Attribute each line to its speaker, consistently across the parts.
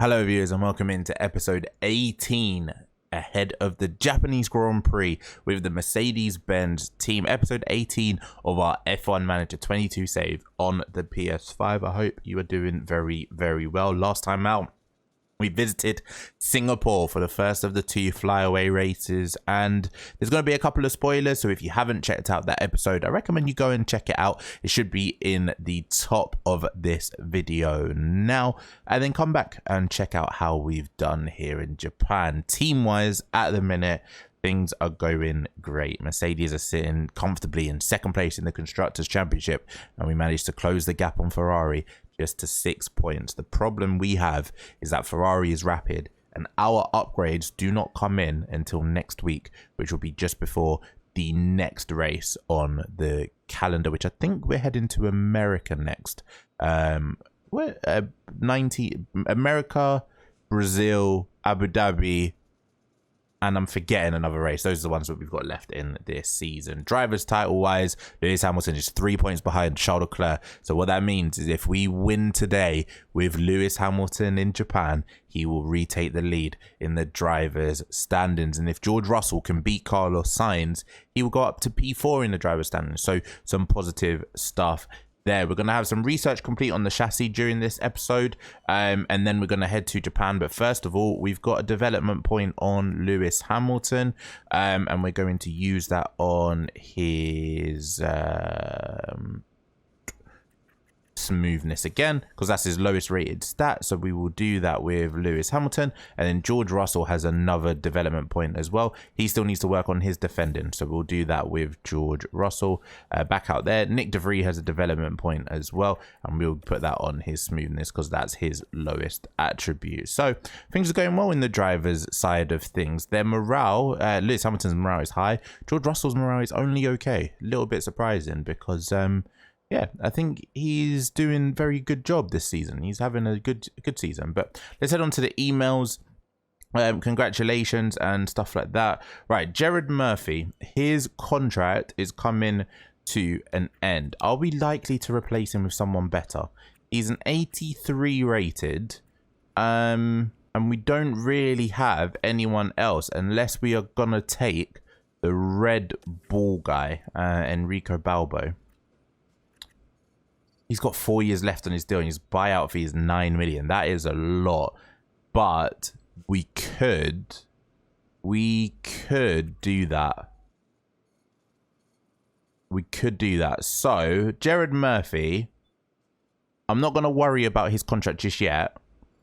Speaker 1: Hello viewers and welcome into episode 18 ahead of the Japanese Grand Prix with the Mercedes-Benz team. Episode 18 of our F1 Manager 22 save on the PS5. I hope you are doing very well. Last time out, we visited Singapore for the first of the two flyaway races, and there's going to be a couple of spoilers, so if you haven't checked out that episode, I recommend you go and check it out. It should be in the top of this video now, and then come back and check out how we've done here in Japan. Team wise, at the minute, things are going great. Mercedes are sitting comfortably in second place in the Constructors' Championship, and we managed to close the gap on Ferrari just to 6 points. The problem we have is that Ferrari is rapid and our upgrades do not come in until next week, which will be just before the next race on the calendar, which I think we're heading to America next. America, Brazil, Abu Dhabi, and I'm forgetting another race. Those are the ones that we've got left in this season. Drivers title wise, Lewis Hamilton is 3 points behind Charles Leclerc. So what that means is if we win today with Lewis Hamilton in Japan, he will retake the lead in the drivers standings. And if George Russell can beat Carlos Sainz, he will go up to P4 in the drivers standings. So some positive stuff there. We're going to have some research complete on the chassis during this episode, and then we're going to head to Japan. But first of all, we've got a development point on Lewis Hamilton, and we're going to use that on his smoothness again, because that's his lowest rated stat. So we will do that with Lewis Hamilton, and then George Russell has another development point as well. He still needs to work on his defending, so we'll do that with George Russell. Back out there, Nick DeVries has a development point as well, and we'll put that on his smoothness because that's his lowest attribute. So things are going well in the drivers side of things. Their morale, Lewis Hamilton's morale is high. George Russell's morale is only okay. A little bit surprising because yeah, I think he's doing very good job this season. He's having a good season. But let's head on to the emails. Congratulations and stuff like that. Right, Jared Murphy, his contract is coming to an end. Are we likely to replace him with someone better? He's an 83 rated, and we don't really have anyone else unless we are gonna take the Red Bull guy, Enrico Balbo. He's got 4 years left on his deal, and his buyout fee is 9 million. That is a lot, but we could do that. We could do that. So Jared Murphy, I'm not going to worry about his contract just yet.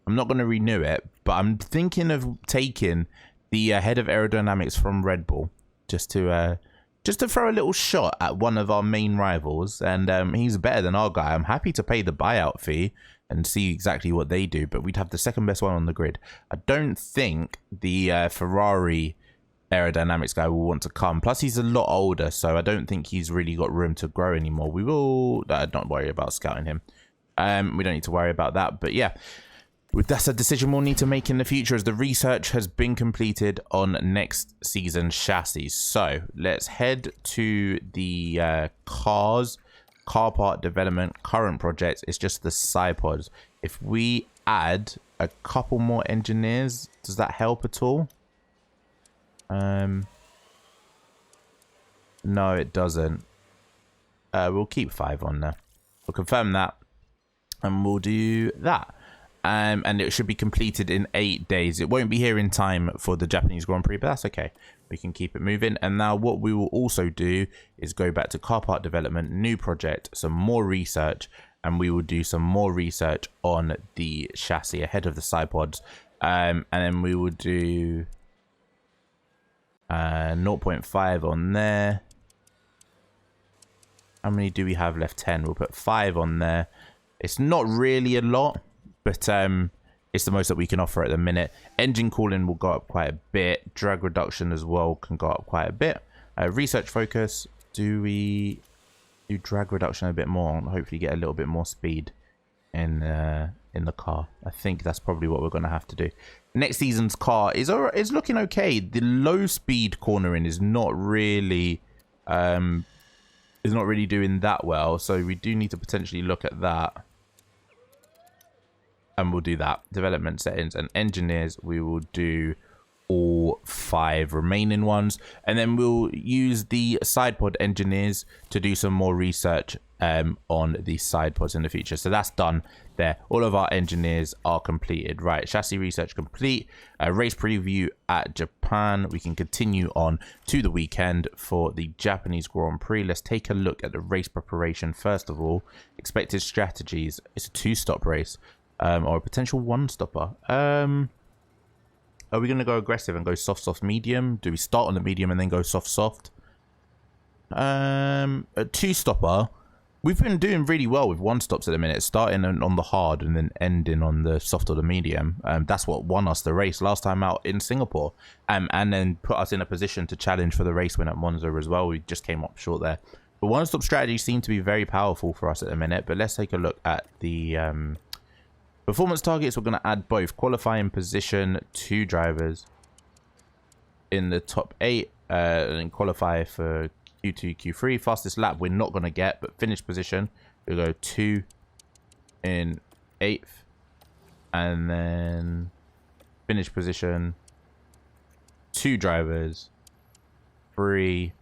Speaker 1: I'm not going to renew it, but I'm thinking of taking the head of aerodynamics from Red Bull just to throw a little shot at one of our main rivals, and he's better than our guy. I'm happy to pay the buyout fee and see exactly what they do, but we'd have the second best one on the grid. I don't think the Ferrari aerodynamics guy will want to come. Plus, he's a lot older, so I don't think he's really got room to grow anymore. We will not worry about scouting him. We don't need to worry about that, but yeah. That's a decision we'll need to make in the future as the research has been completed on next season's chassis. So let's head to the car part development. Current project is just the SiPods. If we add a couple more engineers, does that help at all? No, it doesn't. We'll keep 5 on there. We'll confirm that, and we'll do that. And it should be completed in 8 days. It won't be here in time for the Japanese Grand Prix, but that's okay. We can keep it moving. And now what we will also do is go back to car part development, new project, some more research, and we will do some more research on the chassis ahead of the SiPods. And then we will do 0.5 on there. How many do we have left? 10. We'll put 5 on there. It's not really a lot, but it's the most that we can offer at the minute. Engine cooling will go up quite a bit. Drag reduction as well can go up quite a bit. Research focus. Do we do drag reduction a bit more and hopefully get a little bit more speed in the car? I think that's probably what we're going to have to do. Next season's car is looking okay. The low speed cornering is not really doing that well, so we do need to potentially look at that. and we'll do that. Development settings and engineers, we will do all 5 remaining ones, and then we'll use the side pod engineers to do some more research on the side pods in the future. So that's done there. All of our engineers are completed. Right, chassis research complete. Race preview at Japan. We can continue on to the weekend for the Japanese Grand Prix. Let's take a look at the race preparation first of all. Expected strategies. It's a 2-stop race, or a potential 1-stopper. Are we going to go aggressive and go soft, soft, medium? Do we start on the medium and then go soft, soft? A 2-stopper. We've been doing really well with 1-stops at the minute, starting on the hard and then ending on the soft or the medium. That's what won us the race last time out in Singapore, and then put us in a position to challenge for the race win at Monza as well. We just came up short there. But 1-stop strategies seem to be very powerful for us at the minute. But let's take a look at the performance targets. We're going to add both qualifying position, 2 drivers in the top 8, and qualify for Q2, Q3. Fastest lap we're not going to get, but finish position, we'll go 2 in 8th, and then finish position, 2 drivers, 3.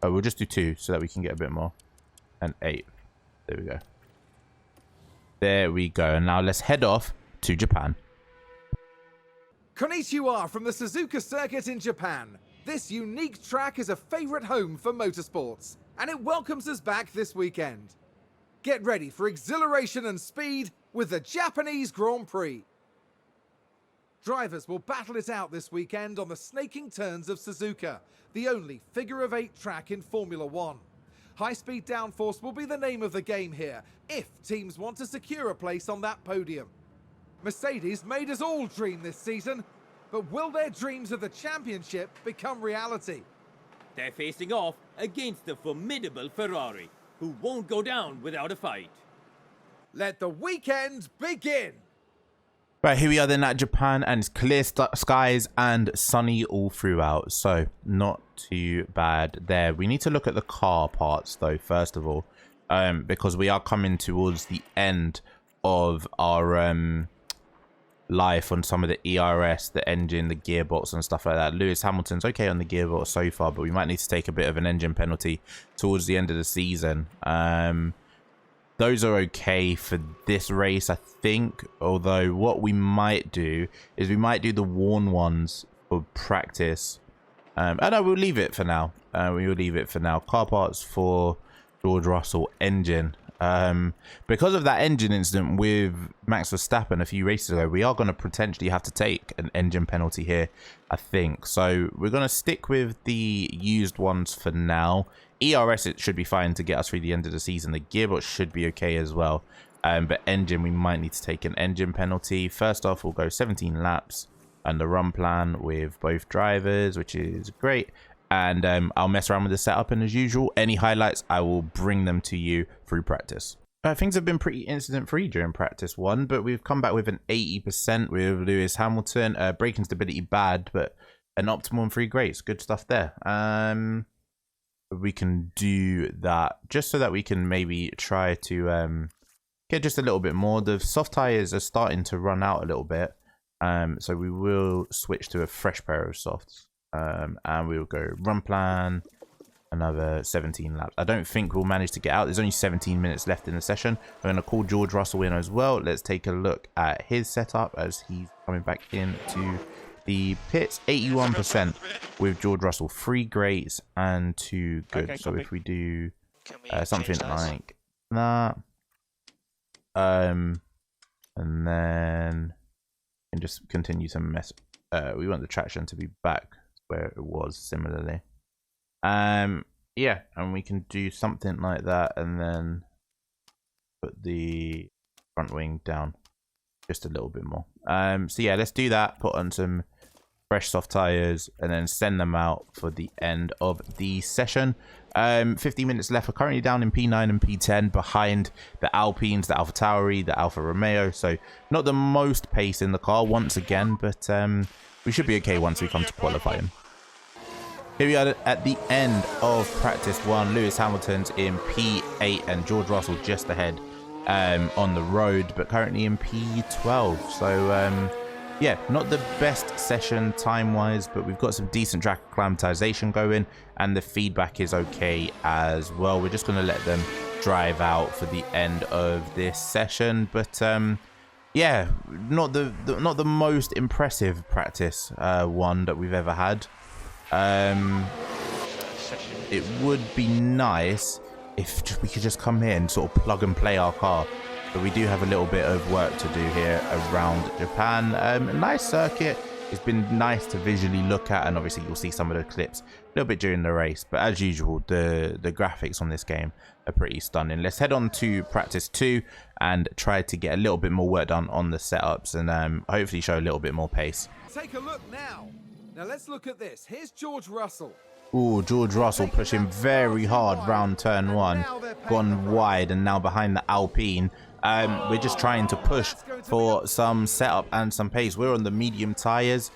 Speaker 1: Oh, we'll just do 2 so that we can get a bit more, and 8. There we go. There we go. And now let's head off to Japan.
Speaker 2: Konnichiwa from the Suzuka circuit in Japan. This unique track is a favourite home for motorsports, and it welcomes us back this weekend. Get ready for exhilaration and speed with the Japanese Grand Prix. Drivers will battle it out this weekend on the snaking turns of Suzuka, the only figure-of-8 track in Formula One. High-speed downforce will be the name of the game here, if teams want to secure a place on that podium. Mercedes made us all dream this season, but will their dreams of the championship become reality?
Speaker 3: They're facing off against the formidable Ferrari, who won't go down without a fight.
Speaker 2: Let the weekend begin!
Speaker 1: Right, here we are then at Japan, and it's clear skies and sunny all throughout, so not too bad there. We need to look at the car parts though, first of all, because we are coming towards the end of our life on some of the ERS, the engine, the gearbox and stuff like that. Lewis Hamilton's okay on the gearbox so far, but we might need to take a bit of an engine penalty towards the end of the season. Those are okay for this race, I think, although what we might do is we might do the worn ones for practice. And no, we'll leave it for now. We will leave it for now. Car parts for George Russell engine. Because of that engine incident with Max Verstappen a few races ago, we are going to potentially have to take an engine penalty here, I think. So we're going to stick with the used ones for now. ERS, it should be fine to get us through the end of the season. The gearbox should be okay as well. But engine, we might need to take an engine penalty. First off, we'll go 17 laps and the run plan with both drivers, which is great. And I'll mess around with the setup, and as usual, any highlights, I will bring them to you through practice. Things have been pretty incident free during practice 1, but we've come back with an 80% with Lewis Hamilton. Braking stability bad, but an optimal 3 greats. Good stuff there. We can do that just so that we can maybe try to get just a little bit more. The soft tires are starting to run out a little bit, so we will switch to a fresh pair of softs. And we'll go run plan, another 17 laps. I don't think we'll manage to get out. There's only 17 minutes left in the session. I'm going to call George Russell in as well. Let's take a look at his setup as he's coming back into the pits. 81% with George Russell, 3 greats and 2 good. Okay, so if we do something like that, and then we can just continue to mess. We want the traction to be back where it was similarly. Yeah, and we can do something like that and then put the front wing down just a little bit more. So yeah, let's do that. Put on some fresh soft tires and then send them out for the end of the session. 50 minutes left. We're currently down in P9 and P10 behind the Alpines, the AlphaTauri, the Alfa Romeo. So not the most pace in the car once again, but we should be okay once we come to qualifying. Here we are at the end of practice 1. Lewis Hamilton's in P8 and George Russell just ahead on the road, but currently in P12. So yeah, not the best session time-wise, but we've got some decent track acclimatization going, and the feedback is okay as well. We're just going to let them drive out for the end of this session, but yeah, not the most impressive practice one that we've ever had. It would be nice if we could just come here and sort of plug and play our car. But we do have a little bit of work to do here around Japan. A nice circuit. It's been nice to visually look at, and obviously you'll see some of the clips a little bit during the race. But as usual, the graphics on this game are pretty stunning. Let's head on to practice 2 and try to get a little bit more work done on the setups, and hopefully show a little bit more pace.
Speaker 2: Take a look now. Now let's look at this. Here's George Russell.
Speaker 1: Ooh, George Russell pushing very hard round turn 1, gone wide, and now behind the Alpine. We're just trying to push for some setup and some pace. We're on the medium tires,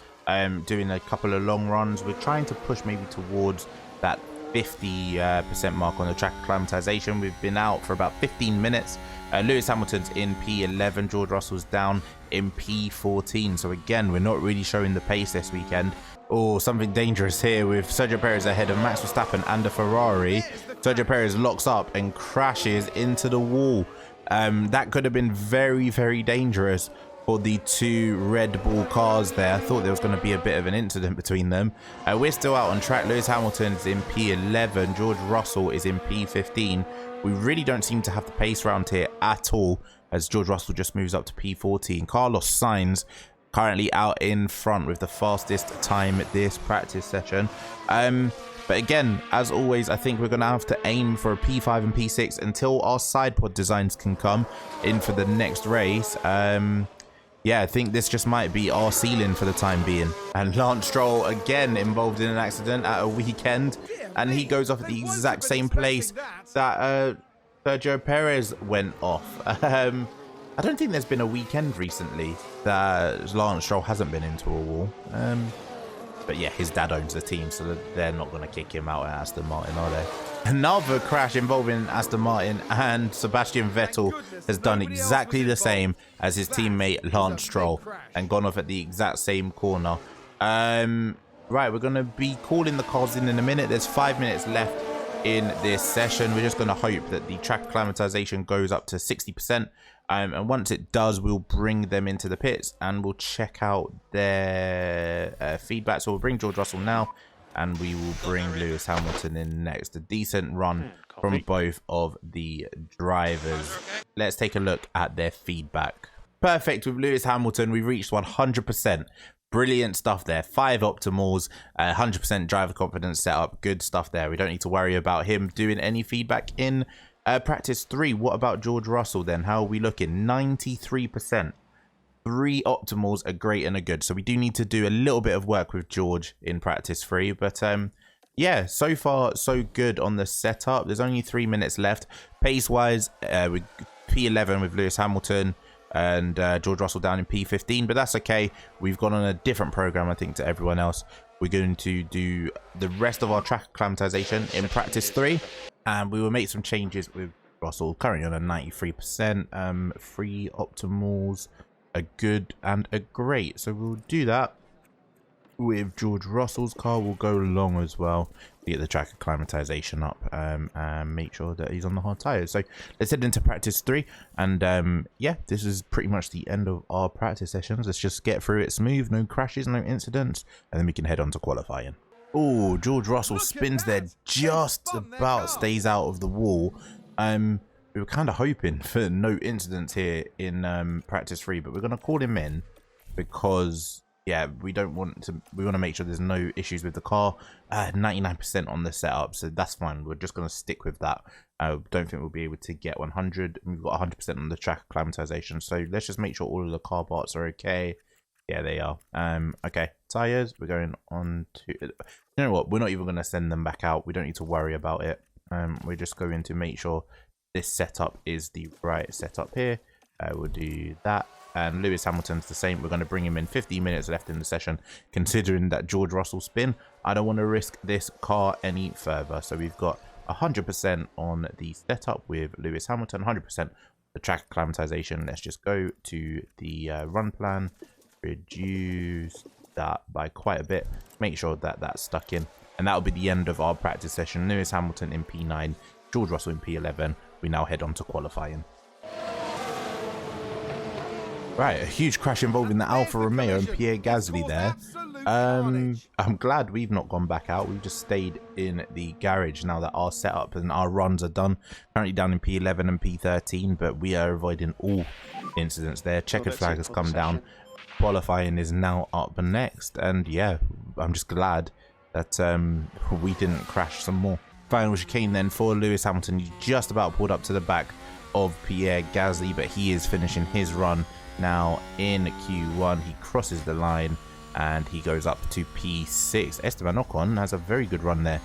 Speaker 1: doing a couple of long runs. We're trying to push maybe towards that 50% mark on the track acclimatization. We've been out for about 15 minutes. Lewis Hamilton's in P11, George Russell's down in P14. So again, we're not really showing the pace this weekend. Oh, something dangerous here with Sergio Perez ahead of Max Verstappen and a Ferrari. Sergio Perez locks up and crashes into the wall. That could have been very, very dangerous for the two Red Bull cars there. I thought there was going to be a bit of an incident between them. We're still out on track. Lewis Hamilton's in P11. George Russell is in P15. We really don't seem to have the pace round here at all, as George Russell just moves up to P14. Carlos Sainz currently out in front with the fastest time this practice session. But again, as always, I think we're going to have to aim for a P5 and P6 until our side pod designs can come in for the next race. Yeah, I think this just might be our ceiling for the time being. And Lance Stroll again involved in an accident at a weekend, and he goes off at the exact same place that Sergio Perez went off. I don't think there's been a weekend recently that Lance Stroll hasn't been into a wall. But yeah, his dad owns the team, so they're not going to kick him out at Aston Martin, are they? Another crash involving Aston Martin, and Sebastian Vettel has done exactly the same as his teammate Lance Stroll and gone off at the exact same corner. Right, we're going to be calling the cars in a minute. There's 5 minutes left in this session. We're just going to hope that the track acclimatization goes up to 60%. And once it does, we'll bring them into the pits and we'll check out their feedback. So we'll bring George Russell now, and we will bring Lewis Hamilton in next. A decent run from both of the drivers. Let's take a look at their feedback. Perfect with Lewis Hamilton. We've reached 100%. Brilliant stuff there. 5 optimals, 100% driver confidence setup. Good stuff there. We don't need to worry about him doing any feedback in practice 3. What about George Russell then? How are we looking? 93%. 3 optimals, a great and a good. So we do need to do a little bit of work with George in practice 3. But yeah, so far so good on the setup. There's only 3 minutes left. Pace wise, with P11 with Lewis Hamilton and George Russell down in P15. But that's okay. We've gone on a different program, I think, to everyone else. We're going to do the rest of our track acclimatization in practice 3. And we will make some changes with Russell, currently on a 93%. 3 optimals, a good and a great. So we'll do that with George Russell's car. Will go along as well to get the track acclimatization up and make sure that he's on the hard tires. So let's head into practice 3. And yeah, this is pretty much the end of our practice sessions. Let's just get through it smooth, no crashes, no incidents, and then we can head on to qualifying. Oh, George Russell spins there, just about stays out of the wall. We were kind of hoping for no incidents here in practice 3, but we're going to call him in because, yeah, we want to make sure there's no issues with the car. 99% on the setup, so that's fine. We're just going to stick with that. I don't think we'll be able to get 100. We've got 100% on the track acclimatization, so let's just make sure all of the car parts are okay. Yeah, they are. Okay, tires, we're going on to... You know what? We're not even going to send them back out. We don't need to worry about it. We're just going to make sure this setup is the right setup here. We'll do that. And Lewis Hamilton's the same. We're going to bring him in. 15 minutes left in the session. Considering that George Russell spin, I don't want to risk this car any further. So we've got 100% on the setup with Lewis Hamilton, 100% the track acclimatization. Let's just go to the run plan, reduce that by quite a bit, make sure that that's stuck in, and that'll be the end of our practice session. Lewis Hamilton in P9, George Russell in P11. We now head on to qualifying. Right, a huge crash involving the Alfa Romeo and Pierre Gasly there. I'm glad we've not gone back out. We've just stayed in the garage now that our setup and our runs are done. Currently down in P11 and P13, but we are avoiding all incidents there. Checkered flag has come down. Qualifying is now up next, and yeah, I'm just glad that we didn't crash some more. Final chicane then for Lewis Hamilton. He just about pulled up to the back of Pierre Gasly, but he is finishing his run now in Q1. He crosses the line and he goes up to P6. Esteban Ocon has a very good run there.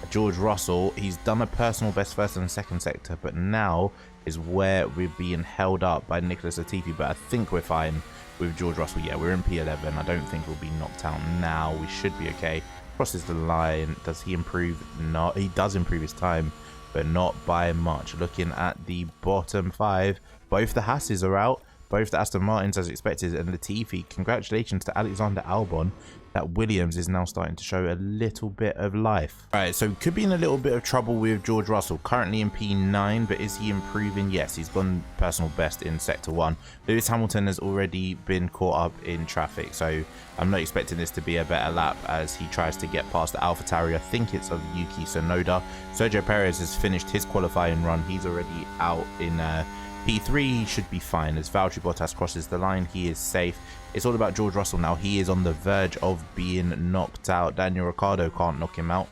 Speaker 1: George Russell, he's done a personal best first and second sector, but now is where we're being held up by Nicholas Latifi. But I think we're fine with George Russell. Yeah, we're in P11. I don't think we'll be knocked out now. We should be okay. Crosses the line. Does he improve? No, he does improve his time, but not by much. Looking at the bottom 5, both the Hasses are out. Both the Aston Martins as expected, and Latifi, congratulations to Alexander Albon. That Williams is now starting to show a little bit of life. Alright, so could be in a little bit of trouble with George Russell. Currently in P9, but is he improving? Yes, he's gone personal best in Sector 1. Lewis Hamilton has already been caught up in traffic, so I'm not expecting this to be a better lap as he tries to get past the AlphaTauri. I think it's of Yuki Tsunoda. Sergio Perez has finished his qualifying run. He's already out in P3. He should be fine. As Valtteri Bottas crosses the line, he is safe. It's all about George Russell now. He is on the verge of being knocked out. Daniel Ricciardo can't knock him out.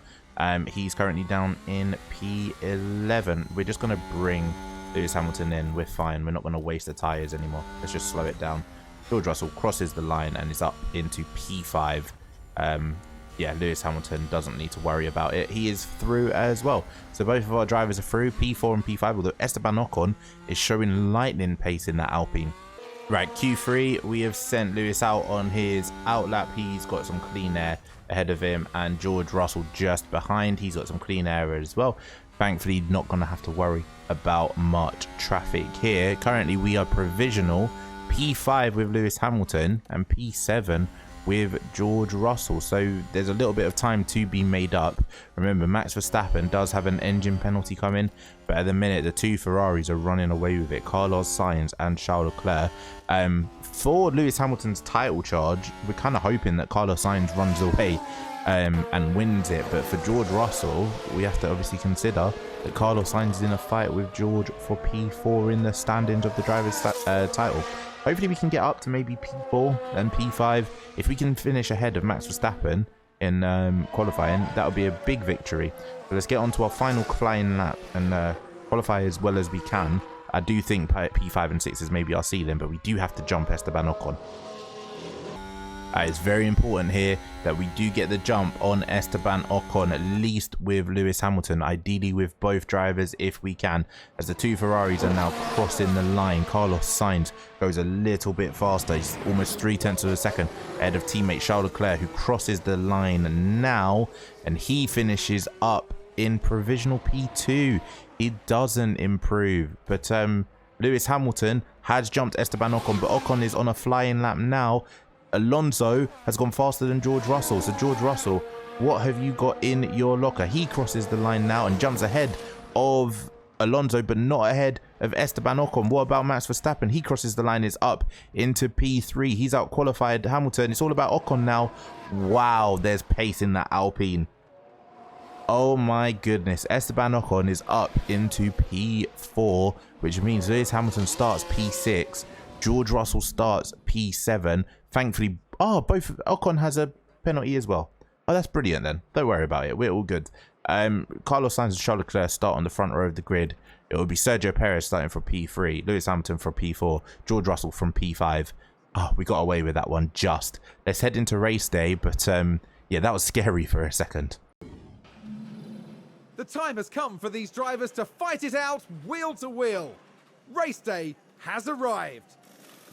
Speaker 1: He's currently down in P11. We're just going to bring Lewis Hamilton in. We're fine. We're not going to waste the tyres anymore. Let's just slow it down. George Russell crosses the line and is up into P5. Yeah, Lewis Hamilton doesn't need to worry about it. He is through as well. So both of our drivers are through, P4 and P5, although Esteban Ocon is showing lightning pace in that Alpine. Right, Q3, we have sent Lewis out on his out lap. He's got some clean air ahead of him, and George Russell just behind. He's got some clean air as well. Thankfully, not going to have to worry about much traffic here. Currently, we are provisional P5 with Lewis Hamilton and P7 with George Russell, so there's a little bit of time to be made up. Remember, Max Verstappen does have an engine penalty coming, but at the minute the two Ferraris are running away with it, Carlos Sainz and Charles Leclerc. For Lewis Hamilton's title charge, we're kind of hoping that Carlos Sainz runs away and wins it, but for George Russell, we have to obviously consider that Carlos Sainz is in a fight with George for P4 in the standings of the drivers' title. Hopefully we can get up to maybe P4 and P5. If we can finish ahead of Max Verstappen in qualifying, that would be a big victory. So let's get on to our final flying lap and qualify as well as we can. I do think P5 and 6 is maybe our ceiling, but we do have to jump Esteban Ocon. It's very important here that we do get the jump on Esteban Ocon, at least with Lewis Hamilton, ideally with both drivers if we can, as the two Ferraris are now crossing the line. Carlos Sainz goes a little bit faster. He's almost 0.3 of a second ahead of teammate Charles Leclerc, who crosses the line now, and he finishes up in provisional P2. He doesn't improve, but Lewis Hamilton has jumped Esteban Ocon, but Ocon is on a flying lap now. Alonso has gone faster than George Russell. So George Russell, what have you got in your locker? He crosses the line now and jumps ahead of Alonso, but not ahead of Esteban Ocon. What about Max Verstappen? He crosses the line, is up into P3. He's out qualified Hamilton. It's all about Ocon now. Wow, there's pace in that Alpine. Oh my goodness. Esteban Ocon is up into P4, which means Lewis Hamilton starts P6. George Russell starts P7. Thankfully, both Ocon has a penalty as well. Oh, that's brilliant then. Don't worry about it. We're all good. Carlos Sainz and Charles Leclerc start on the front row of the grid. It will be Sergio Perez starting for P3, Lewis Hamilton for P4, George Russell from P5. We got away with that one just. Let's head into race day, but yeah, that was scary for a second.
Speaker 2: The time has come for these drivers to fight it out wheel to wheel. Race day has arrived.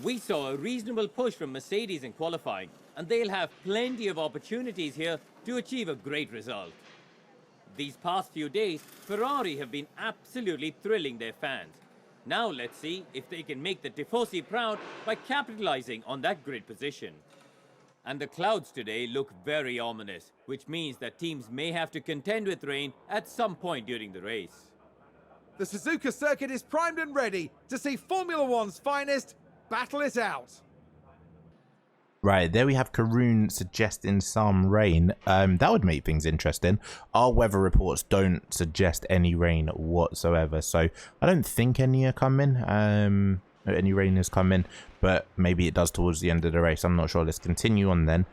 Speaker 3: We saw a reasonable push from Mercedes in qualifying, and they'll have plenty of opportunities here to achieve a great result. These past few days, Ferrari have been absolutely thrilling their fans. Now let's see if they can make the Tifosi proud by capitalizing on that grid position. And the clouds today look very ominous, which means that teams may have to contend with rain at some point during the race.
Speaker 2: The Suzuka circuit is primed and ready to see Formula One's finest battle it out.
Speaker 1: Right, there we have Karun suggesting some rain. That would make things interesting. Our weather reports don't suggest any rain whatsoever, so I don't think any are coming. Any rain is coming, but maybe it does towards the end of the race. I'm not sure. Let's continue on then.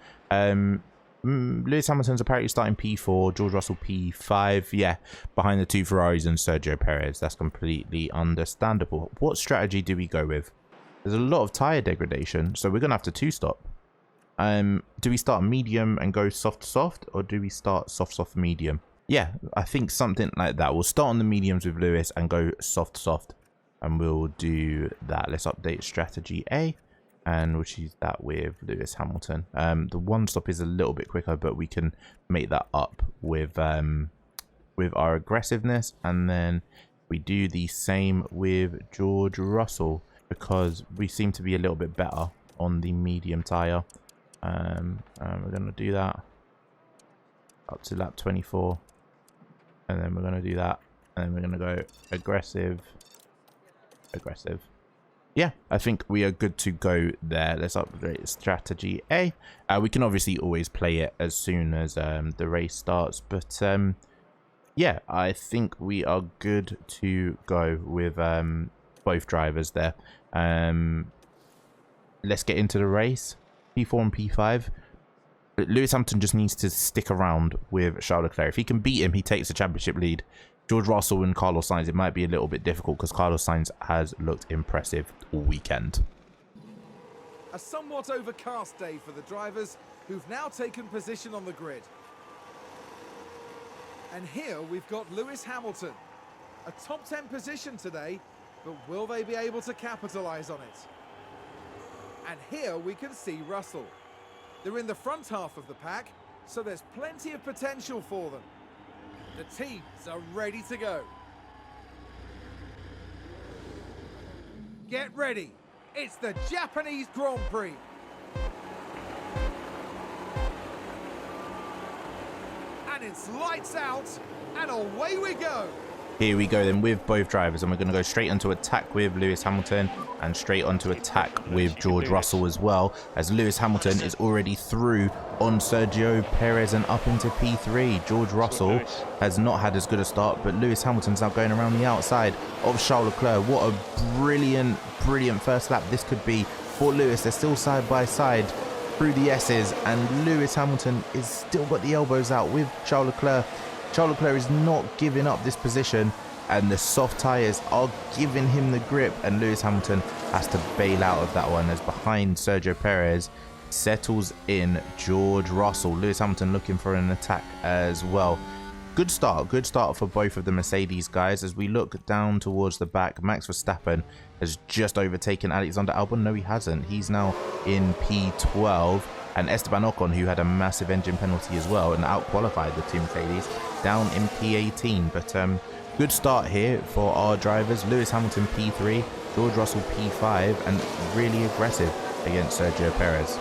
Speaker 1: Lewis Hamilton's apparently starting P4, George Russell P5. Yeah, behind the two Ferraris and Sergio Perez. That's completely understandable. What strategy do we go with? There's a lot of tyre degradation, so we're going to have to two-stop. Do we start medium and go soft, or do we start soft, medium? Yeah, I think something like that. We'll start on the mediums with Lewis and go soft. And we'll do that. Let's update strategy A. And we'll choose that with Lewis Hamilton. The one stop is a little bit quicker, but we can make that up with our aggressiveness. And then we do the same with George Russell, because we seem to be a little bit better on the medium tyre. We're going to do that up to lap 24. And then we're going to do that. And then we're going to go aggressive. Yeah, I think we are good to go there. Let's upgrade strategy A. We can obviously always play it as soon as the race starts, but yeah, I think we are good to go with both drivers there. Let's get into the race. P4 and P5. Lewis Hamilton just needs to stick around with Charles Leclerc. If he can beat him, he takes the championship lead. George Russell and Carlos Sainz, it might be a little bit difficult because Carlos Sainz has looked impressive all weekend.
Speaker 2: A somewhat overcast day for the drivers who've now taken position on the grid. And here we've got Lewis Hamilton. A top 10 position today, but will they be able to capitalize on it? And here we can see Russell. They're in the front half of the pack, so there's plenty of potential for them. The teams are ready to go. Get ready. It's the Japanese Grand Prix. And it's lights out, and away we go.
Speaker 1: Here we go then with both drivers, and we're going to go straight onto attack with Lewis Hamilton and straight onto attack with George Russell as well, as Lewis Hamilton is already through on Sergio Perez and up into P3. George Russell has not had as good a start, but Lewis Hamilton's now going around the outside of Charles Leclerc. What a brilliant first lap this could be for Lewis. They're still side by side through the S's, and Lewis Hamilton is still got the elbows out with Charles Leclerc. Charles Leclerc is not giving up this position, and the soft tyres are giving him the grip, and Lewis Hamilton has to bail out of that one as behind Sergio Perez settles in George Russell. Lewis Hamilton looking for an attack as well. Good start for both of the Mercedes guys. As we look down towards the back, Max Verstappen has just overtaken Alexander Albon. No, he hasn't. He's now in P12. And Esteban Ocon, who had a massive engine penalty as well and out-qualified the two Mercedes, down in P18. But good start here for our drivers. Lewis Hamilton P3, George Russell P5, and really aggressive against Sergio Perez.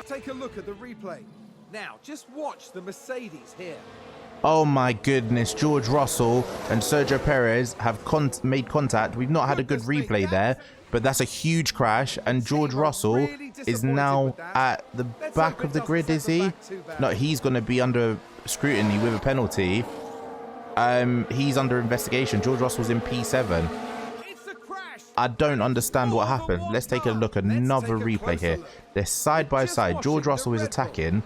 Speaker 2: Take a look at the replay. Now, just watch the Mercedes here.
Speaker 1: Oh my goodness, George Russell and Sergio Perez have made contact. We've not had a good replay there, but that's a huge crash, and George Russell is now at the back of the grid, is he? No, he's going to be under scrutiny with a penalty. He's under investigation. George Russell's in P7. I don't understand what happened. Let's take a look at another replay here. They're side by side. George Russell is attacking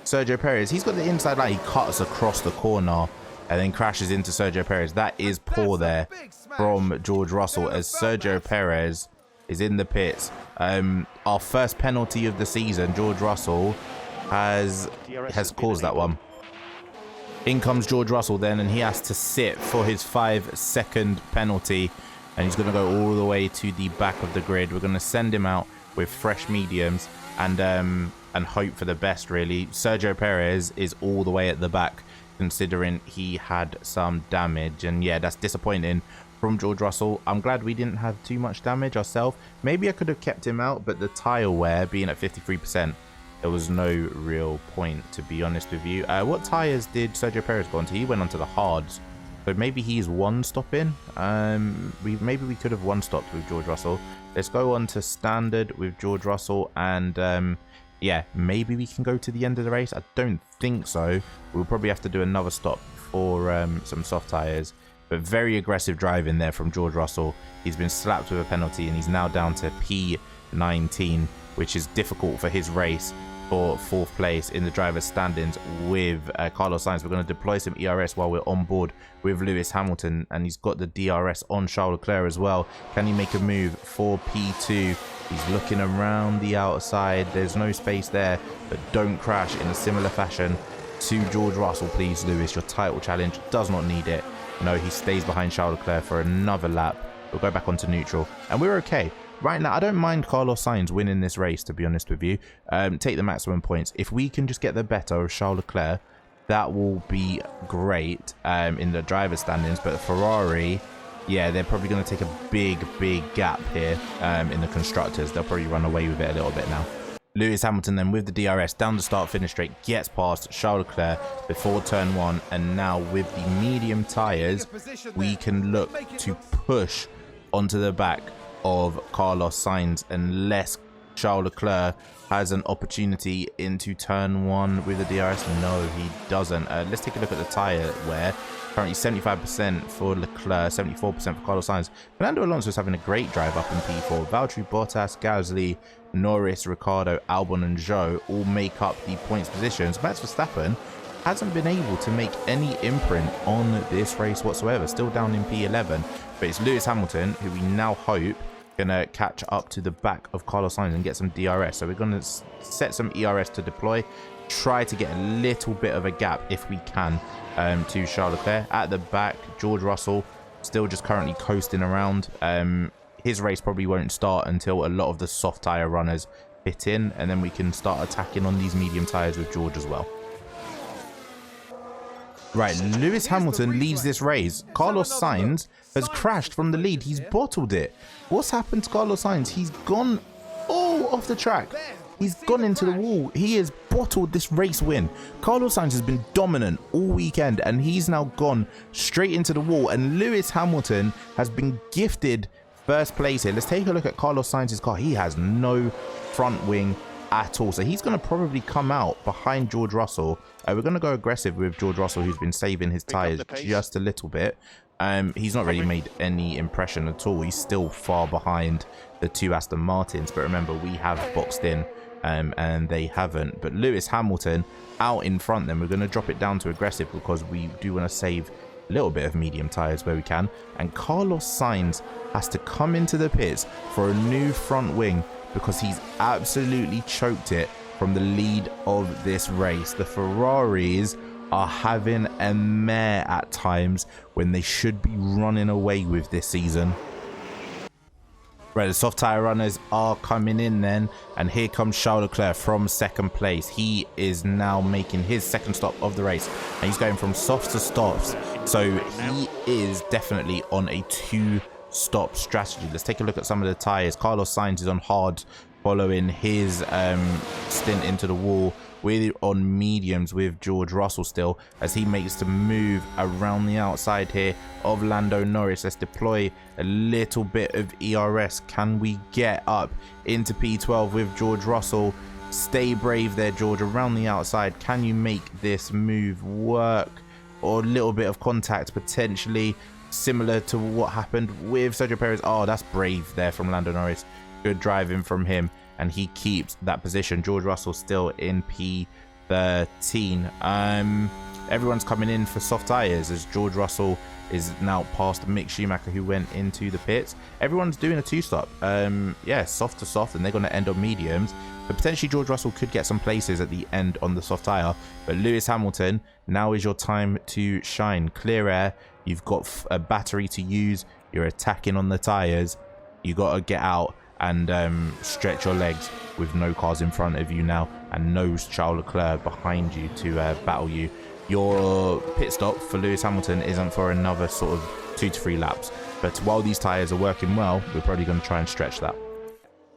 Speaker 1: Sergio Perez. He's got the inside line. He cuts across the corner and then crashes into Sergio Perez. That is poor there from George Russell, as Sergio Perez is in the pits. Our first penalty of the season, George Russell has caused that one. In comes George Russell then, and he has to sit for his 5-second penalty, and he's going to go all the way to the back of the grid. We're going to send him out with fresh mediums and hope for the best, really. Sergio Perez is all the way at the back. considering he had some damage. And yeah, that's disappointing from George Russell. I'm glad we didn't have too much damage ourselves. Maybe I could have kept him out, but the tire wear being at 53%, there was no real point, to be honest with you. What tires did Sergio Perez go onto? He went onto the hards. So maybe he's one stop in. Maybe we could have one stopped with George Russell. Let's go on to standard with George Russell. And yeah, maybe we can go to the end of the race. I don't think so. We'll probably have to do another stop for some soft tires. But very aggressive driving there from George Russell. He's been slapped with a penalty and he's now down to P19, which is difficult for his race for 4th place in the driver's standings with Carlos Sainz. We're going to deploy some ERS while we're on board with Lewis Hamilton, and he's got the DRS on Charles Leclerc as well. Can he make a move for P2? He's looking around the outside. There's no space there, but don't crash in a similar fashion to George Russell, please, Lewis. Your title challenge does not need it. No, he stays behind Charles Leclerc for another lap. We'll go back onto neutral, and we're okay. Right now, I don't mind Carlos Sainz winning this race, to be honest with you. Take the maximum points. If we can just get the better of Charles Leclerc, that will be great in the driver's standings. But Ferrari, yeah, they're probably going to take a big gap here in the constructors. They'll probably run away with it a little bit now. Lewis Hamilton then with the DRS down the start-finish straight gets past Charles Leclerc before turn 1. And now with the medium tyres, we can look to push onto the back of Carlos Sainz unless Charles Leclerc has an opportunity into turn 1 with the DRS. No, he doesn't. Let's take a look at the tyre wear. Currently 75% for Leclerc, 74% for Carlos Sainz. Fernando Alonso is having a great drive up in P4. Valtteri Bottas, Gasly, Norris, Ricciardo, Albon and Zhou all make up the points positions. Max Verstappen hasn't been able to make any imprint on this race whatsoever. Still down in P11. But it's Lewis Hamilton, who we now hope gonna catch up to the back of Carlos Sainz and get some DRS. So we're gonna set some ERS to deploy, try to get a little bit of a gap if we can to Charles Leclerc. At the back, George Russell still just currently coasting around. His race probably won't start until a lot of the soft tire runners fit in, and then we can start attacking on these medium tires with George as well. Right, Lewis Hamilton leads this race. Carlos Sainz has crashed from the lead. He's bottled it. What's happened to Carlos Sainz? He's gone all off the track. He's gone into the wall. He has bottled this race win. Carlos Sainz has been dominant all weekend, and he's now gone straight into the wall. And Lewis Hamilton has been gifted first place here. Let's take a look at Carlos Sainz's car. He has no front wing at all. So he's going to probably come out behind George Russell. We're going to go aggressive with George Russell, who's been saving his tyres just a little bit. He's not really made any impression at all. He's still far behind the 2 Aston Martins. But remember, we have boxed in and they haven't. But Lewis Hamilton out in front then. We're going to drop it down to aggressive because we do want to save a little bit of medium tyres where we can. And Carlos Sainz has to come into the pits for a new front wing because he's absolutely choked it from the lead of this race. The Ferraris are having a mare at times when they should be running away with this season. Right, the soft tyre runners are coming in then, and here comes Charles Leclerc from 2nd place. He is now making his 2nd stop of the race, and he's going from softs to stops. So he is definitely on a 2-stop strategy. Let's take a look at some of the tyres. Carlos Sainz is on hard following his stint into the wall. We're on mediums with George Russell still as he makes the move around the outside here of Lando Norris. Let's deploy a little bit of ERS. Can we get up into P12 with George Russell? Stay brave there, George, around the outside. Can you make this move work? Or a little bit of contact potentially, similar to what happened with Sergio Perez. Oh, that's brave there from Lando Norris. Good driving from him, and he keeps that position. George Russell still in P13. Everyone's coming in for soft tyres as George Russell is now past Mick Schumacher, who went into the pits. Everyone's doing a 2-stop. Yeah, soft to soft, and they're going to end on mediums. But potentially George Russell could get some places at the end on the soft tyre. But Lewis Hamilton, now is your time to shine. Clear air. You've got a battery to use. You're attacking on the tyres. You got to get out and stretch your legs with no cars in front of you now and no Charles Leclerc behind you to battle you. your pit stop for Lewis Hamilton isn't for another sort of 2 to 3 laps. But while these tyres are working well, we're probably going to try and stretch that.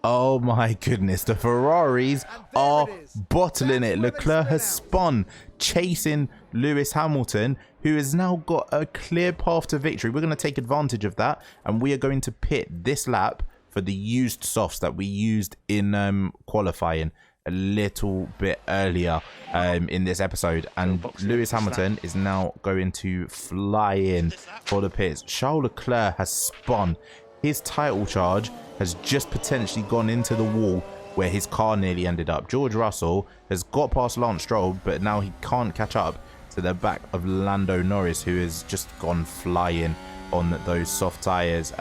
Speaker 1: Oh my goodness, the Ferraris are bottling it. Leclerc has spun, chasing Lewis Hamilton, who has now got a clear path to victory. We're going to take advantage of that, and we are going to pit this lap for the used softs that we used in qualifying a little bit earlier in this episode. And Lewis Hamilton is now going to fly in for the pits. Charles Leclerc has spun. His title charge has just potentially gone into the wall where his car nearly ended up. George Russell has got past Lance Stroll, but now he can't catch up to the back of Lando Norris, who has just gone flying on those soft tyres.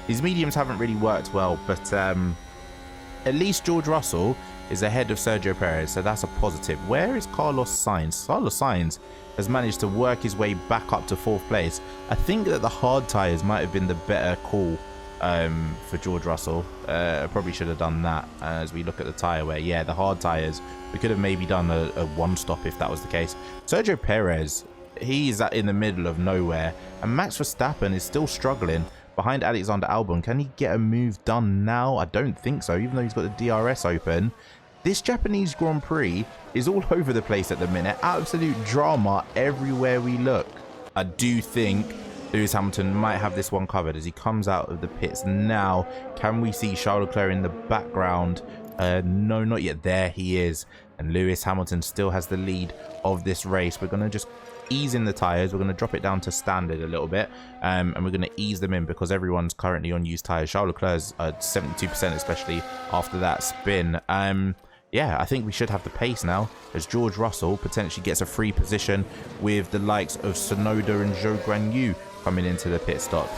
Speaker 1: His mediums haven't really worked well, but at least George Russell is ahead of Sergio Perez, so that's a positive. Where is Carlos Sainz? Carlos Sainz has managed to work his way back up to 4th place. I think that the hard tyres might have been the better call for George Russell. Probably should have done that as we look at the tyre wear. Yeah, the hard tyres, we could have maybe done a 1-stop if that was the case. Sergio Perez, he's in the middle of nowhere, and Max Verstappen is still struggling behind Alexander Albon. Can he get a move done now? I don't think so, even though he's got the DRS open. This Japanese Grand Prix is all over the place at the minute. Absolute drama everywhere we look. I do think Lewis Hamilton might have this one covered as he comes out of the pits now. Can we see Charles Leclerc in the background? No, not yet. There he is. And Lewis Hamilton still has the lead of this race. We're going to just ease in the tyres. We're going to drop it down to standard a little bit. And we're going to ease them in because everyone's currently on used tyres. Charles Leclerc's 72%, especially after that spin. Yeah, I think we should have the pace now as George Russell potentially gets a free position with the likes of Tsunoda and Zhou Guanyu coming into the pit stop.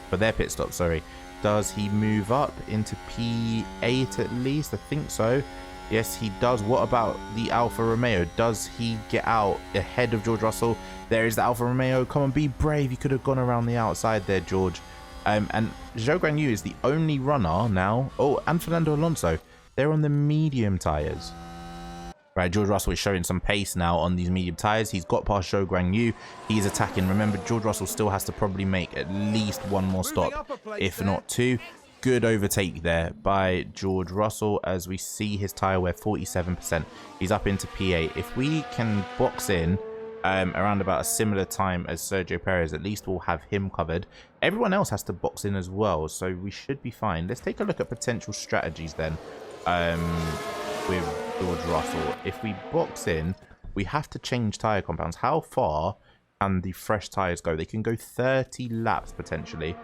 Speaker 1: For their pit stop, sorry. Does he move up into P8 at least? I think so. Yes, he does. What about the Alfa Romeo? Does he get out ahead of George Russell? There is the Alfa Romeo. Come on, be brave. You could have gone around the outside there, George. And Zhou Guanyu is the only runner now. Oh, and Fernando Alonso. They're on the medium tyres. Right, George Russell is showing some pace now on these medium tyres. He's got past Zhou Guanyu. He's attacking. Remember, George Russell still has to probably make at least one more stop, if not 2. Good overtake there by George Russell as we see his tyre wear 47%. He's up into P8. If we can box in around about a similar time as Sergio Perez, at least we'll have him covered. Everyone else has to box in as well, so we should be fine. Let's take a look at potential strategies then. With George Russell, if we box in, we have to change tyre compounds. How far can the fresh tyres go? They can go 30 laps potentially.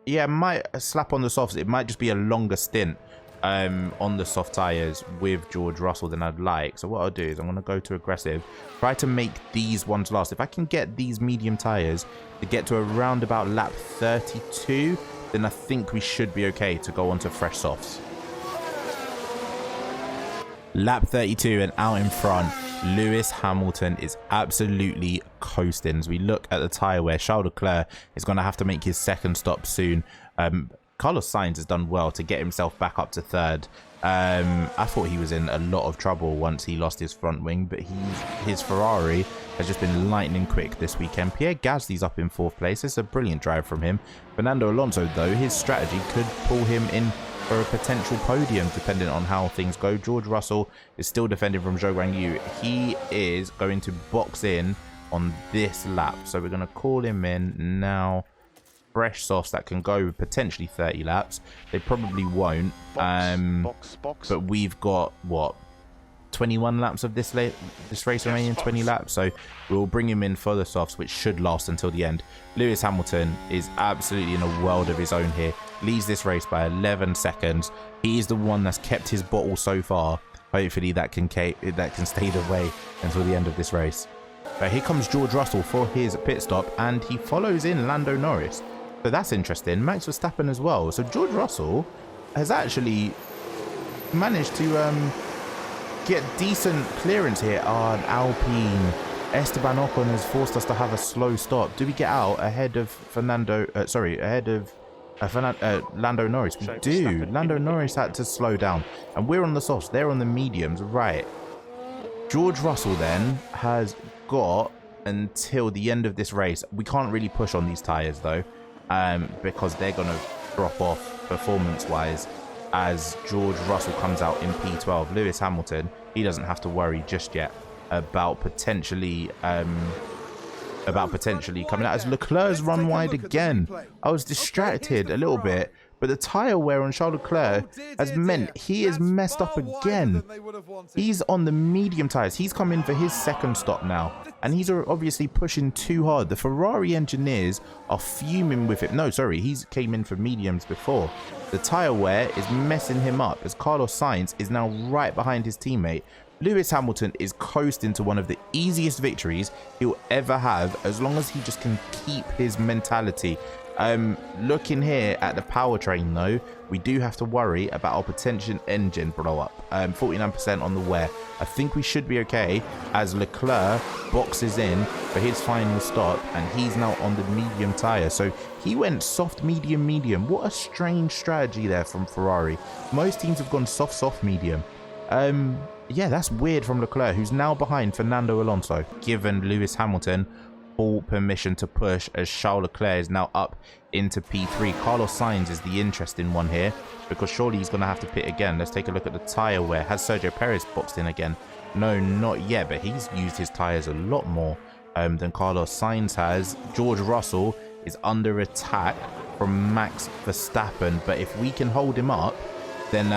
Speaker 1: Yeah, might slap on the softs. It might just be a longer stint on the soft tyres with George Russell than I'd like. So what I'll do is I'm going to go to aggressive, try to make these ones last. If I can get these medium tyres to get to around about lap 32, then I think we should be okay to go on to fresh softs. Lap 32 and out in front, Lewis Hamilton is absolutely coasting. As we look at the tyre wear, Charles Leclerc is going to have to make his second stop soon. Carlos Sainz has done well to get himself back up to 3rd. I thought he was in a lot of trouble once he lost his front wing, but his Ferrari has just been lightning quick this weekend. Pierre Gasly's up in 4th place. It's a brilliant drive from him. Fernando Alonso, though, his strategy could pull him in for a potential podium, depending on how things go. George Russell is still defending from Zhou Guanyu. He is going to box in on this lap, so we're going to call him in now. Fresh softs that can go potentially 30 laps. They probably won't. But we've got, what, 21 laps of this race remaining, 20 laps. So we'll bring him in for the softs, which should last until the end. Lewis Hamilton is absolutely in a world of his own here. Leads this race by 11 seconds. He is the one that's kept his bottle so far. Hopefully that can stay the way until the end of this race. But here comes George Russell for his pit stop, and he follows in Lando Norris. So that's interesting. Max Verstappen as well. So George Russell has actually managed to get decent clearance here on Alpine. Esteban Ocon has forced us to have a slow stop. Do we get out ahead of Lando Norris? We do. Lando Norris had to slow down. And we're on the softs. They're on the mediums. Right. George Russell then has got until the end of this race. We can't really push on these tyres though, because they're going to drop off performance-wise as George Russell comes out in P12. Lewis Hamilton, he doesn't have to worry just yet about potentially coming out as Leclerc's run wide again. I was distracted a little bit, but the tyre wear on Charles Leclerc has meant he is messed up again. He's on the medium tyres. He's come in for his second stop now, and he's obviously pushing too hard. The Ferrari engineers are fuming with it. No, sorry, he's came in for mediums before. The tyre wear is messing him up as Carlos Sainz is now right behind his teammate. Lewis Hamilton is coasting to one of the easiest victories he'll ever have, as long as he just can keep his mentality. Looking here at the powertrain though, we do have to worry about our potential engine blow up. 49% on the wear. I think we should be okay as Leclerc boxes in for his final stop, and he's now on the medium tyre. So he went soft, medium, medium. What a strange strategy there from Ferrari. Most teams have gone soft, soft, medium. Yeah, that's weird from Leclerc, who's now behind Fernando Alonso, given Lewis Hamilton full permission to push as Charles Leclerc is now up into P3. Carlos Sainz is the interesting one here, because surely he's going to have to pit again. Let's take a look at the tyre wear. Has Sergio Perez boxed in again? No, not yet, but he's used his tyres a lot more than Carlos Sainz has. George Russell is under attack from Max Verstappen, but if we can hold him up, then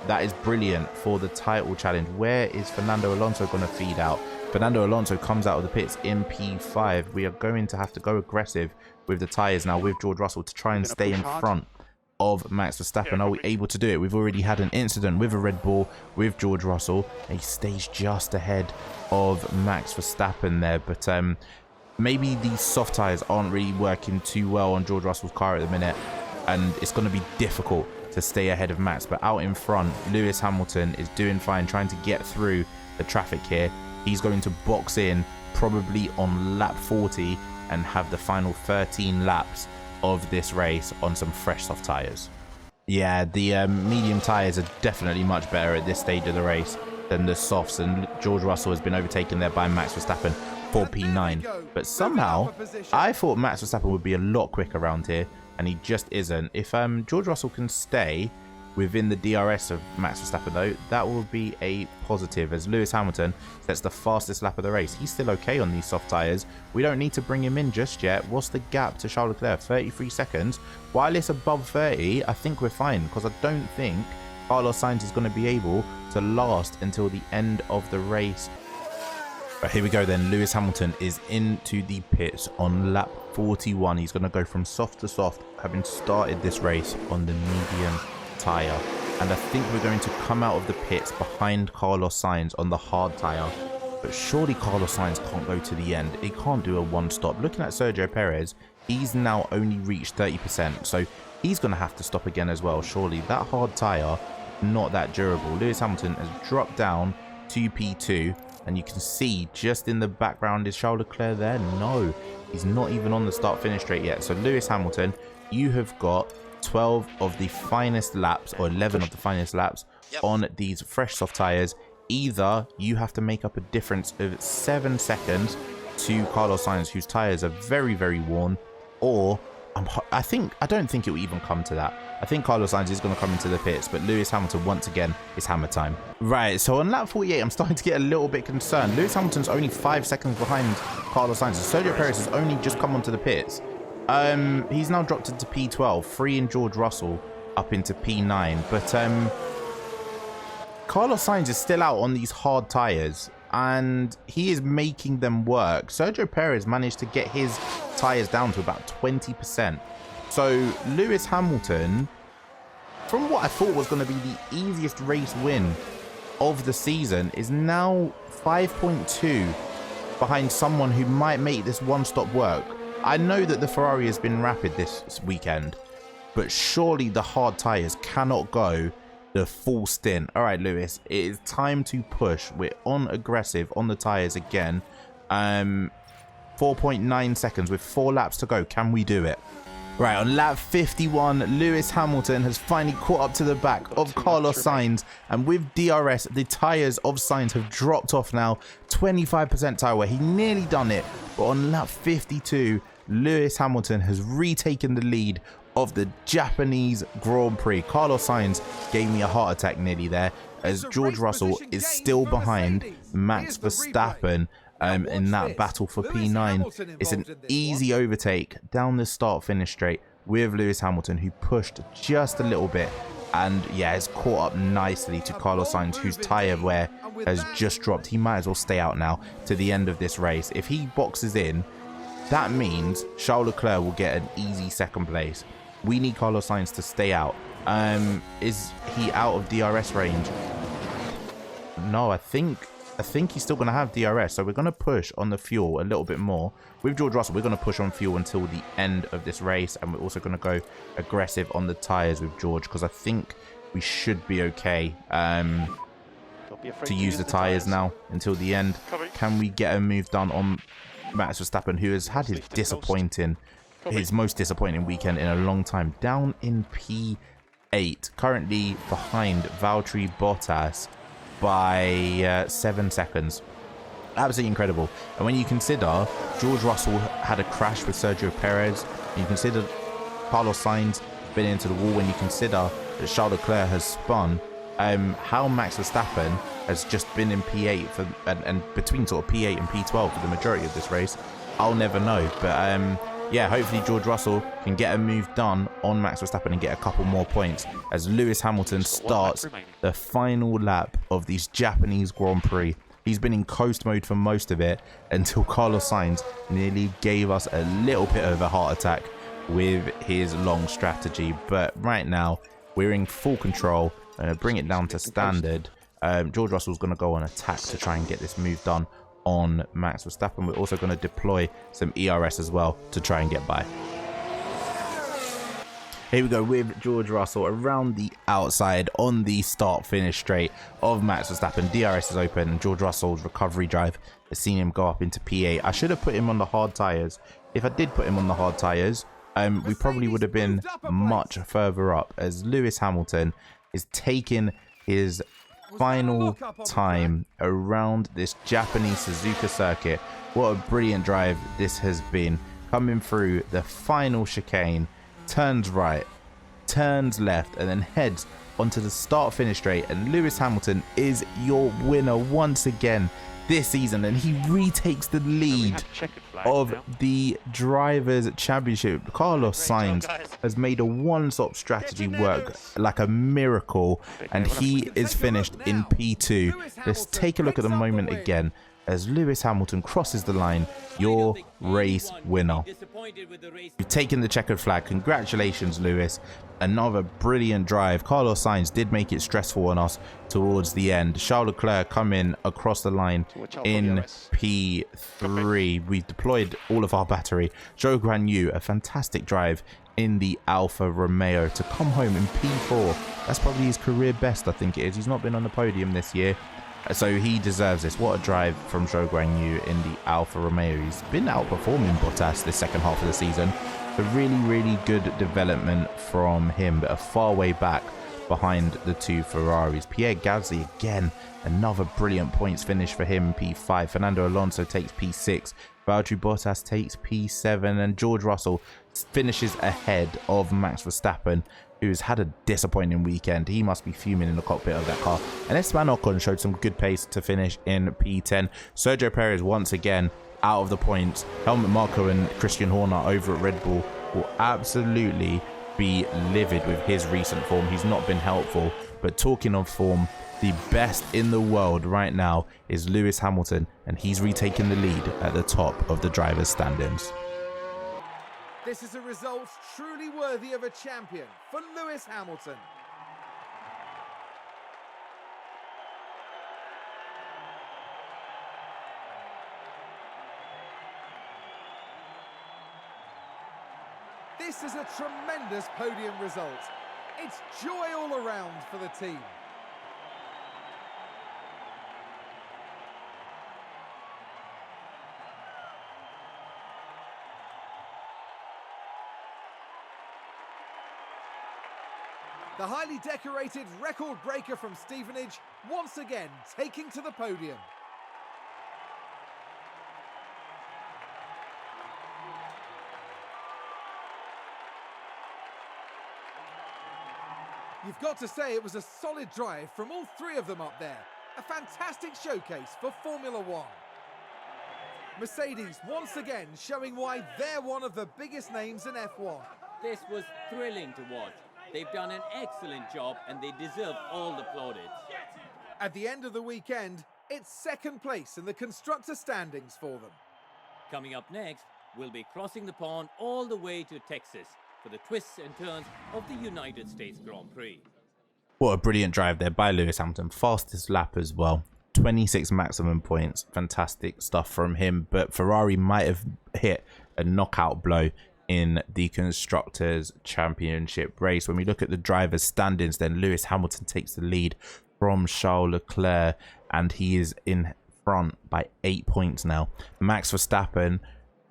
Speaker 1: that is brilliant for the title challenge. Where is Fernando Alonso going to feed out? Fernando Alonso comes out of the pits in P5. We are going to have to go aggressive with the tyres now with George Russell to try and stay in front of Max Verstappen. Are we able to do it? We've already had an incident with a Red Bull with George Russell. He stays just ahead of Max Verstappen there, but maybe these soft tyres aren't really working too well on George Russell's car at the minute, and it's going to be difficult to stay ahead of Max. But out in front, Lewis Hamilton is doing fine, trying to get through the traffic here. He's going to box in probably on lap 40 and have the final 13 laps of this race on some fresh soft tyres. Yeah, the medium tyres are definitely much better at this stage of the race than the softs, and George Russell has been overtaken there by Max Verstappen for P9. But somehow, I thought Max Verstappen would be a lot quicker around here, and he just isn't. If George Russell can stay within the DRS of Max Verstappen though, that will be a positive, as Lewis Hamilton sets the fastest lap of the race. He's still okay on these soft tyres. We don't need to bring him in just yet. What's the gap to Charles Leclerc? 33 seconds. While it's above 30, I think we're fine, because I don't think Carlos Sainz is going to be able to last until the end of the race. But here we go then. Lewis Hamilton is into the pits on lap 41. He's going to go from soft to soft, having started this race on the medium tyre, and I think we're going to come out of the pits behind Carlos Sainz on the hard tyre. But surely Carlos Sainz can't go to the end. He can't do a one stop. Looking at Sergio Perez, he's now only reached 30%, so he's going to have to stop again as well. Surely that hard tyre, not that durable. Lewis Hamilton has dropped down to P2, and you can see just in the background, is Charles Leclerc there? No, he's not even on the start finish straight yet. So Lewis Hamilton, you have got 12 of the finest laps, or 11 of the finest laps on these fresh soft tyres. Either you have to make up a difference of 7 seconds to Carlos Sainz, whose tyres are very, very worn, or I don't think it will even come to that. I think Carlos Sainz is going to come into the pits, but Lewis Hamilton, once again, is hammer time. Right, so on lap 48, I'm starting to get a little bit concerned. Lewis Hamilton's only 5 seconds behind Carlos Sainz. Sergio Perez has only just come onto the pits. He's now dropped into P12, freeing George Russell up into P9. But Carlos Sainz is still out on these hard tyres, and he is making them work. Sergio Perez managed to get his tyres down to about 20%. So Lewis Hamilton, from what I thought was going to be the easiest race win of the season, is now 5.2 behind someone who might make this one-stop work. I know that the Ferrari has been rapid this weekend, but surely the hard tyres cannot go the full stint. All right, Lewis, it is time to push. We're on aggressive on the tyres again. 4.9 seconds with 4 laps to go. Can we do it? Right, on lap 51, Lewis Hamilton has finally caught up to the back of Carlos Sainz. And with DRS, the tyres of Sainz have dropped off now. 25% tyre wear. He nearly done it. But on lap 52, Lewis Hamilton has retaken the lead of the Japanese Grand Prix. Carlos Sainz gave me a heart attack nearly there, as George Russell is still behind Max Verstappen in that battle for P9. It's an easy overtake down the start-finish straight with Lewis Hamilton, who pushed just a little bit and yeah, has caught up nicely to Carlos Sainz, whose tyre wear has just dropped. He might as well stay out now to the end of this race. If he boxes in, that means Charles Leclerc will get an easy second place. We need Carlos Sainz to stay out. Is he out of DRS range? No, I think he's still going to have DRS. So we're going to push on the fuel a little bit more. With George Russell, we're going to push on fuel until the end of this race. And we're also going to go aggressive on the tyres with George, because I think we should be okay to use the tyres now until the end. Can we get a move done on Max Verstappen, who has had his most disappointing weekend in a long time, down in P8, currently behind Valtteri Bottas by 7 seconds. Absolutely incredible. And when you consider George Russell had a crash with Sergio Perez, when you consider Carlos Sainz been into the wall, when you consider that Charles Leclerc has spun, how Max Verstappen has just been in P8 for and between sort of P8 and P12 for the majority of this race, I'll never know. But yeah, hopefully George Russell can get a move done on Max Verstappen and get a couple more points as Lewis Hamilton starts the final lap of this Japanese Grand Prix. He's been in coast mode for most of it until Carlos Sainz nearly gave us a little bit of a heart attack with his long strategy. But right now, we're in full control. Bring it down to standard. George Russell's going to go on attack to try and get this move done on Max Verstappen. We're also going to deploy some ERS as well to try and get by. Here we go with George Russell around the outside on the start-finish straight of Max Verstappen. DRS is open and George Russell's recovery drive has seen him go up into P8. I should have put him on the hard tyres. If I did put him on the hard tyres, we probably would have been much further up, as Lewis Hamilton is taking his final time around this Japanese Suzuka circuit. What a brilliant drive this has been. Coming through the final chicane, turns right, turns left, and then heads onto the start-finish straight. And Lewis Hamilton is your winner once again this season, and he retakes the lead of the Drivers' Championship. Carlos Sainz has made a one-stop strategy work like a miracle, and he is finished in P2. Let's take a look at the moment again as Lewis Hamilton crosses the line, your race winner. You've taken the checkered flag. Congratulations, Lewis. Another brilliant drive. Carlos Sainz did make it stressful on us towards the end. Charles Leclerc coming across the line in P3. We've deployed all of our battery. Zhou Guanyu, a fantastic drive in the Alfa Romeo to come home in P4. That's probably his career best, I think it is. He's not been on the podium this year, so he deserves this. What a drive from Zhou Guanyu in the Alfa Romeo. He's been outperforming Bottas this second half of the season. A really, really good development from him, but a far way back behind the two Ferraris. Pierre Gasly, again, another brilliant points finish for him in P5. Fernando Alonso takes P6. Valtteri Bottas takes P7. And George Russell finishes ahead of Max Verstappen, who's had a disappointing weekend. He must be fuming in the cockpit of that car. And Esteban Ocon showed some good pace to finish in P10. Sergio Perez once again out of the points. Helmut Marko and Christian Horner over at Red Bull will absolutely be livid with his recent form. He's not been helpful. But talking of form, the best in the world right now is Lewis Hamilton, and he's retaken the lead at the top of the drivers' standings.
Speaker 2: This is a result truly worthy of a champion for Lewis Hamilton. This is a tremendous podium result. It's joy all around for the team. The highly decorated record breaker from Stevenage once again taking to the podium. You've got to say it was a solid drive from all three of them up there. A fantastic showcase for Formula One. Mercedes once again showing why they're one of the biggest names in F1.
Speaker 3: This was thrilling to watch. They've done an excellent job and they deserve all the plaudits.
Speaker 2: At the end of the weekend, it's second place in the constructor standings for them.
Speaker 3: Coming up next, we'll be crossing the pond all the way to Texas for the twists and turns of the United States Grand Prix.
Speaker 1: What a brilliant drive there by Lewis Hamilton. Fastest lap as well. 26 maximum points. Fantastic stuff from him. But Ferrari might have hit a knockout blow in the Constructors' Championship race. When we look at the drivers' standings, then Lewis Hamilton takes the lead from Charles Leclerc, and he is in front by 8 points now. Max Verstappen,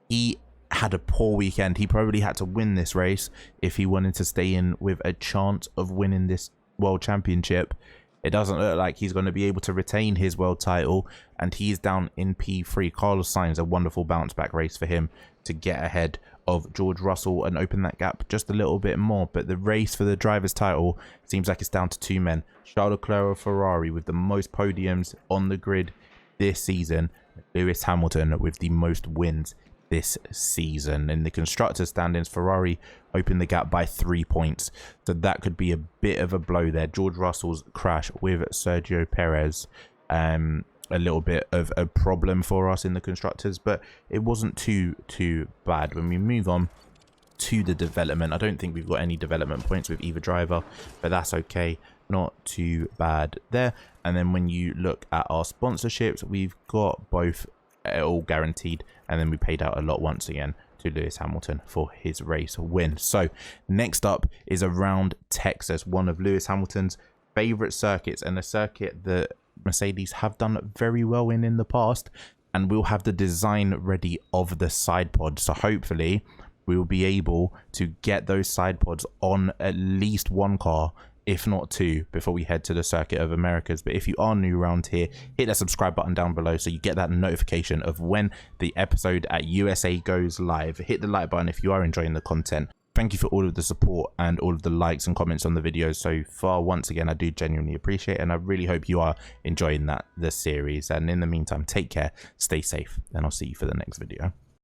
Speaker 1: he had a poor weekend. He probably had to win this race if he wanted to stay in with a chance of winning this World Championship. It doesn't look like he's going to be able to retain his world title, and he's down in P3. Carlos Sainz, a wonderful bounce back race for him to get ahead of George Russell and open that gap just a little bit more. But the race for the driver's title seems like it's down to two men. Charles Leclerc of Ferrari with the most podiums on the grid this season. Lewis Hamilton with the most wins this season. In the constructor standings, Ferrari opened the gap by 3 points, so that could be a bit of a blow there. George Russell's crash with Sergio Perez, a little bit of a problem for us in the constructors, but it wasn't too bad. When we move on to the development, I don't think we've got any development points with either driver, but that's okay, not too bad there. And then when you look at our sponsorships, we've got both all guaranteed, and then we paid out a lot once again to Lewis Hamilton for his race win. So next up is around Texas, one of Lewis Hamilton's favorite circuits, and a circuit that Mercedes have done very well in the past, and we'll have the design ready of the side pods. So hopefully we will be able to get those side pods on at least one car, if not two, before we head to the Circuit of Americas. But if you are new around here, hit that subscribe button down below so you get that notification of when the episode at USA goes live. Hit the like button if you are enjoying the content. Thank you for all of the support and all of the likes and comments on the videos so far. Once again, I do genuinely appreciate it, and I really hope you are enjoying the series. And in the meantime, take care, stay safe, and I'll see you for the next video.